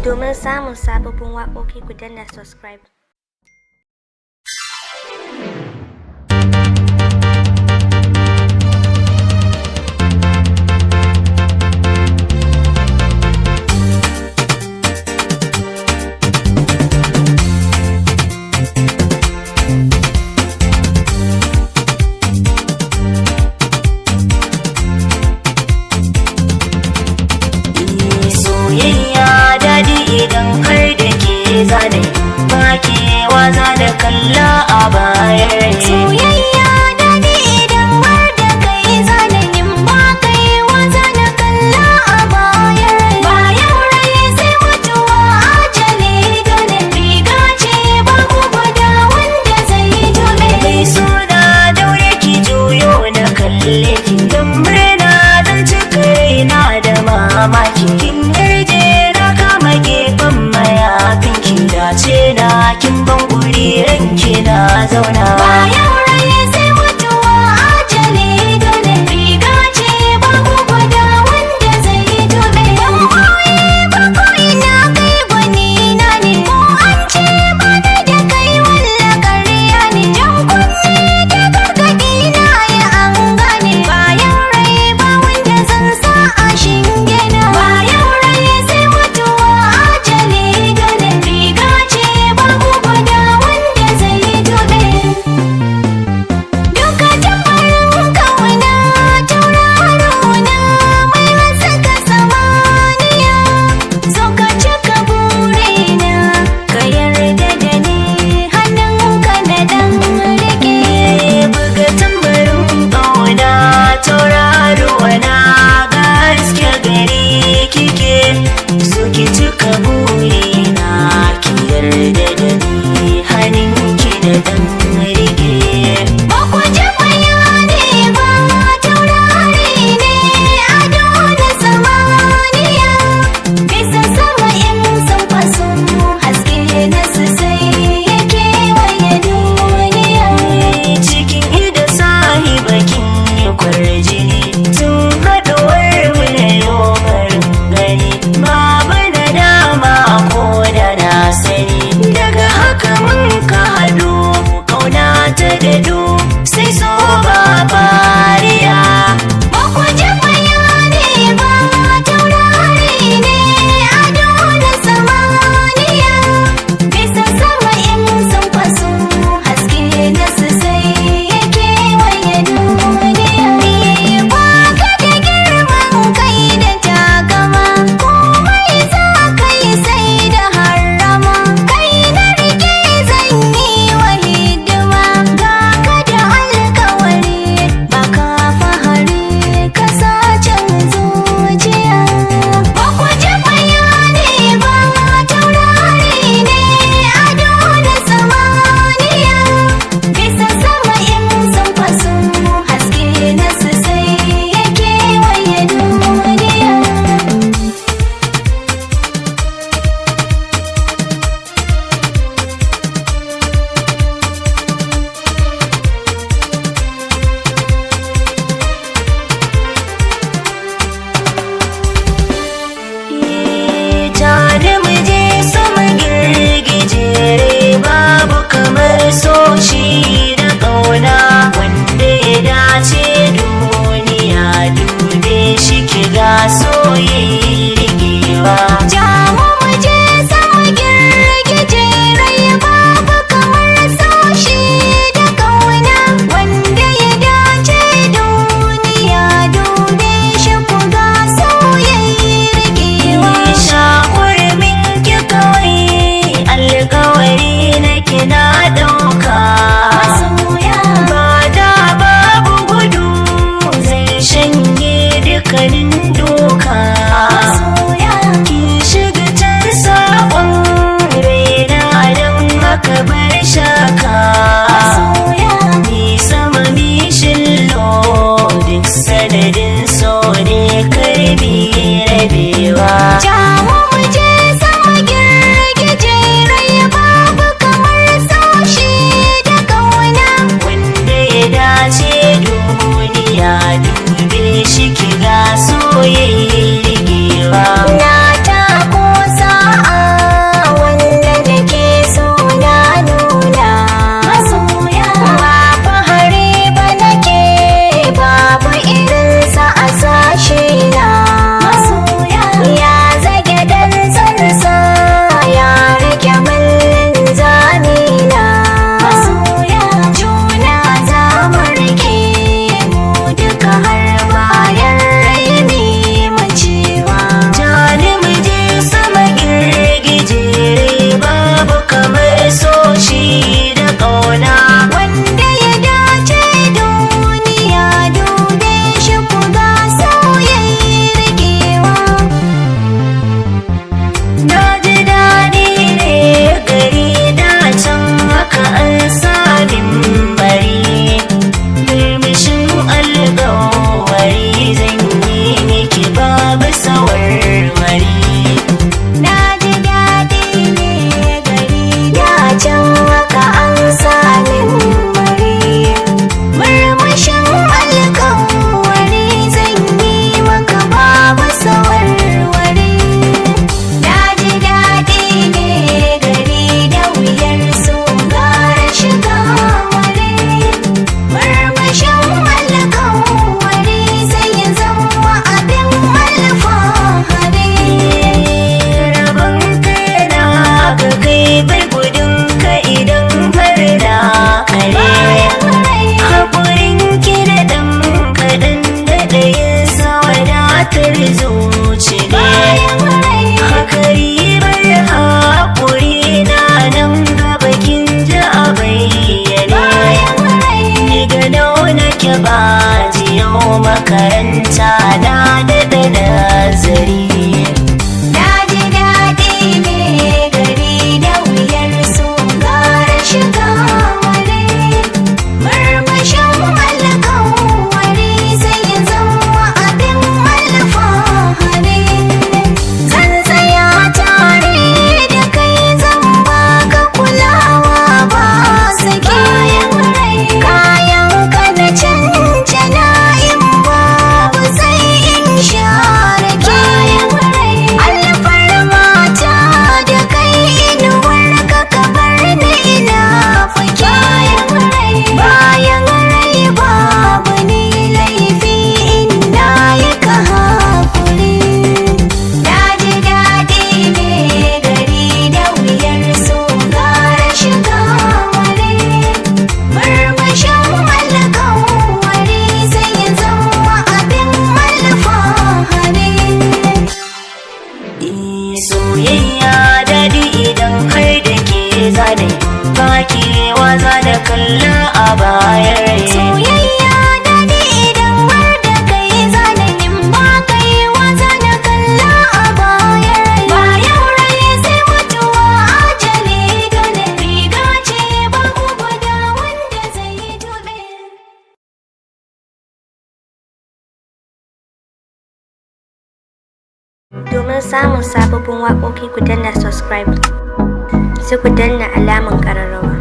Domin samun sababbin waƙoƙi ku danna subscribe. Idan har da ke zane ba kewa za da kalla a bayan soyayya daɗi idan har da kai zane in ba kaiwa za da kalla a bayan rai sai mutuwa ajali dole riga ce ba ku gwada wanda zai dole mai suna daure ki juyo na kalle ki don murna zan cika raina da mamaki kin yarje gefen mayafin ki dace na kin ban guri ranki na zauna bayan rai sai mutuwa ajali dole riga ce ba ku gwada wanda zai dole dan koyi ba koyi na kai gwani na ne ko an ce ba da kai walla ƙarya ne jan kunne da gargaɗi na ya an gane bayan rai ba wanda zan sa a shinge na bayan rai sai mutuwa ajali dole riga ce ba ku gwada wanda zai dole duka tambarin kauna tauraro na mai haskaka samaniya zo ka cika burina ka yarda da ni hannunka na dan rike buga tambarin ƙauna tauraro na gaske gari kike so ki cika burina ki yarda da ni hannunki da dan rike ba ku ji bayani ba taurari ne ado da samaniya bisa sama in sun faso haske na su sai ya kewaye duniya cikin ida sahibakin yi kwarjini tun haɗuwar mu na yau garin gani babu da dama ko da na sani daga haka mun ka haɗu ƙauna ta dadu sai so ba fariya ba ku ji bayani ba taurari ne ado da samaniya bisa sama in sun faso haske na su sai ya kewaye duniya ba ka da girman kai da takama komai za ka yi sai da harama kai na rike zan yi wa hidima ga ka da alkawari ba ka fahari ka sacen zuciya ba ku ji bayani ba taurari ne ado da samaniya bisa sama in sun faso haske na su sai ya kewaye duniya tare mu je sama girgije babu kamar so shi da ƙauna wanda ya dace duniya dube shi kiga soyayya rigewa jamu mu je sama girgije rai babu kamar saushi da kauna wanda ya dace duniya dube shi ku ga soyayya rigewa shakurmin ki kawai alkawari na kina ɗauka masoya ba da babu gudu zai shanye dukkanin doka masoya ki shiga can saƙon raina don haka bar shaka masoya ni sama mishillo duk sanadin so ne karbi rabewa jamu mu je sama girgije rai babu kamar saushi da kauna wanda ya dace duniya dube shi kiga soyayya na kalla a bayan rai. Soyayya da ni idan har da kai zanayin ba kai waza na kalla a bayan rai. Bayan rai sai mutuwa ajali dole riga ce babu guda wanda zai tube. Domin samun sababbin waƙoƙi ku danna subscribe, sai ku danna alaman ƙararrawa.